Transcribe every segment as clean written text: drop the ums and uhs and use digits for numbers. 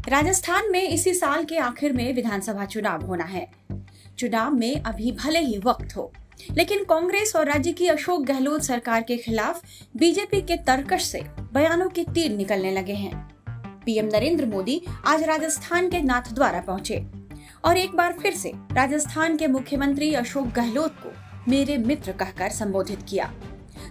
राजस्थान में इसी साल के आखिर में विधानसभा चुनाव होना है। चुनाव में अभी भले ही वक्त हो, लेकिन कांग्रेस और राज्य की अशोक गहलोत सरकार के खिलाफ बीजेपी के तरकश से बयानों के तीर निकलने लगे हैं। पीएम नरेंद्र मोदी आज राजस्थान के नाथद्वारा पहुंचे और एक बार फिर से राजस्थान के मुख्यमंत्री अशोक गहलोत को मेरे मित्र कहकर संबोधित किया।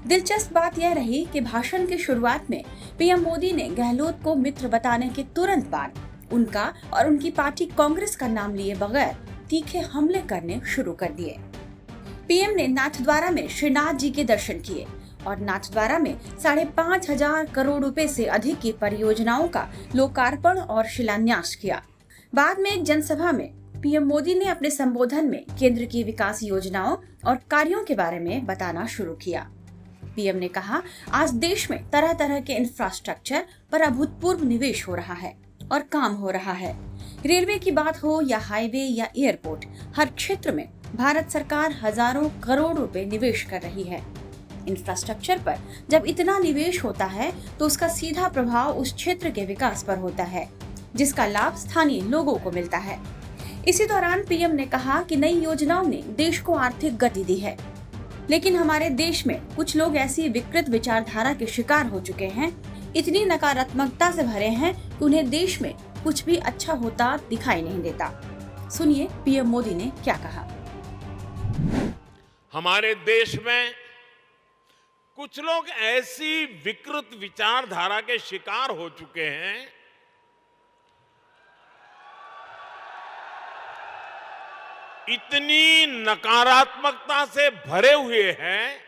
दिलचस्प बात यह रही कि भाषण की शुरुआत में पीएम मोदी ने गहलोत को मित्र बताने के तुरंत बाद उनका और उनकी पार्टी कांग्रेस का नाम लिए बगैर तीखे हमले करने शुरू कर दिए। पीएम ने नाथद्वारा में श्रीनाथ जी के दर्शन किए और नाथद्वारा में 5,500 करोड़ रुपए से अधिक की परियोजनाओं का लोकार्पण और शिलान्यास किया। बाद में एक जनसभा में पीएम मोदी ने अपने संबोधन में केंद्र की विकास योजनाओं और कार्यों के बारे में बताना शुरू किया। पीएम ने कहा, आज देश में तरह तरह के इंफ्रास्ट्रक्चर पर अभूतपूर्व निवेश हो रहा है और काम हो रहा है। रेलवे की बात हो या हाईवे या एयरपोर्ट, हर क्षेत्र में भारत सरकार हजारों करोड़ रुपए निवेश कर रही है। इंफ्रास्ट्रक्चर पर जब इतना निवेश होता है तो उसका सीधा प्रभाव उस क्षेत्र के विकास पर होता है, जिसका लाभ स्थानीय लोगों को मिलता है। इसी दौरान पीएम ने कहा कि नई योजनाओं ने देश को आर्थिक गति दी है, लेकिन हमारे देश में कुछ लोग ऐसी विकृत विचारधारा के शिकार हो चुके हैं, इतनी नकारात्मकता से भरे हैं कि उन्हें देश में कुछ भी अच्छा होता दिखाई नहीं देता। सुनिए पीएम मोदी ने क्या कहा। हमारे देश में कुछ लोग ऐसी विकृत विचारधारा के शिकार हो चुके हैं, इतनी नकारात्मकता से भरे हुए हैं,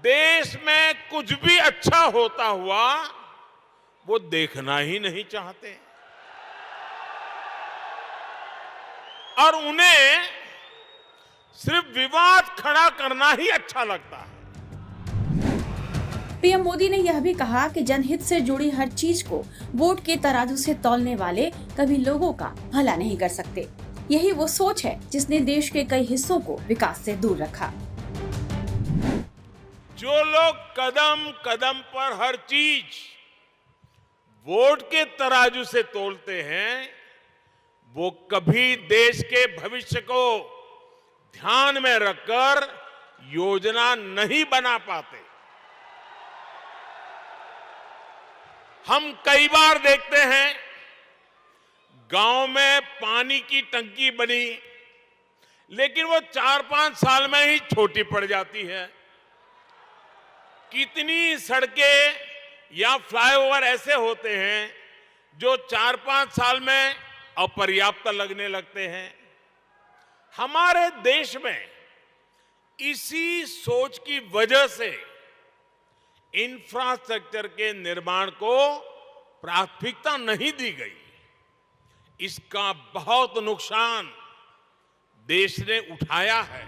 देश में कुछ भी अच्छा होता हुआ वो देखना ही नहीं चाहते और उन्हें सिर्फ विवाद खड़ा करना ही अच्छा लगता है। पीएम मोदी ने यह भी कहा कि जनहित से जुड़ी हर चीज को वोट के तराजू से तौलने वाले कभी लोगों का भला नहीं कर सकते। यही वो सोच है जिसने देश के कई हिस्सों को विकास से दूर रखा। जो लोग कदम कदम पर हर चीज वोट के तराजू से तोलते हैं, वो कभी देश के भविष्य को ध्यान में रखकर योजना नहीं बना पाते। हम कई बार देखते हैं गांव में पानी की टंकी बनी, लेकिन वो 4-5 साल में ही छोटी पड़ जाती है। कितनी सड़कें या फ्लाईओवर ऐसे होते हैं जो 4-5 साल में अपर्याप्त लगने लगते हैं। हमारे देश में इसी सोच की वजह से इंफ्रास्ट्रक्चर के निर्माण को प्राथमिकता नहीं दी गई। इसका बहुत नुकसान देश ने उठाया है।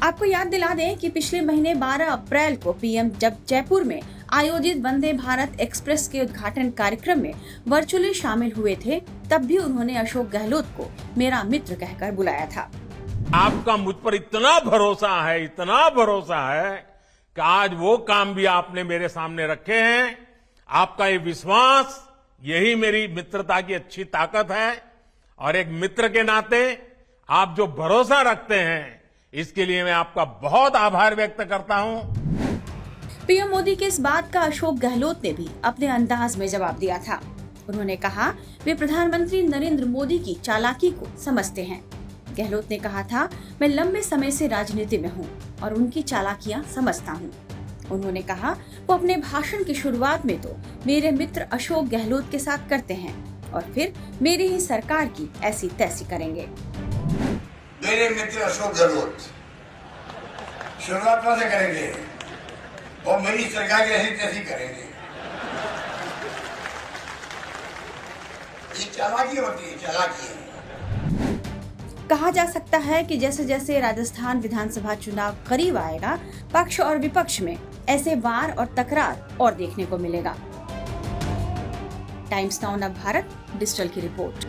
आपको याद दिला दें कि पिछले महीने 12 अप्रैल को पीएम जब जयपुर में आयोजित वंदे भारत एक्सप्रेस के उद्घाटन कार्यक्रम में वर्चुअली शामिल हुए थे, तब भी उन्होंने अशोक गहलोत को मेरा मित्र कहकर बुलाया था। आपका मुझ पर इतना भरोसा है कि आज वो काम भी आपने मेरे सामने रखे हैं। आपका ये विश्वास, यही मेरी मित्रता की अच्छी ताकत है और एक मित्र के नाते आप जो भरोसा रखते हैं, इसके लिए मैं आपका बहुत आभार व्यक्त करता हूं। पीएम मोदी के इस बात का अशोक गहलोत ने भी अपने अंदाज में जवाब दिया था। उन्होंने कहा, वे प्रधानमंत्री नरेंद्र मोदी की चालाकी को समझते हैं। गहलोत ने कहा था, मैं लंबे समय से राजनीति में हूं और उनकी चालाकियां समझता हूं। उन्होंने कहा, वो अपने भाषण की शुरुआत में तो मेरे मित्र अशोक गहलोत के साथ करते हैं और फिर मेरी ही सरकार की ऐसी तैसी करेंगे। मेरे मित्र अशोक गहलोत शुरुआत से करेंगे और मेरी सरकार की ऐसी तैसी करेंगे। ये चालाकी होती है, चालाकी है। कहा जा सकता है कि जैसे जैसे राजस्थान विधानसभा चुनाव करीब आएगा, पक्ष और विपक्ष में ऐसे वार और तकरार और देखने को मिलेगा। टाइम्स नाउ नव भारत डिजिटल की रिपोर्ट।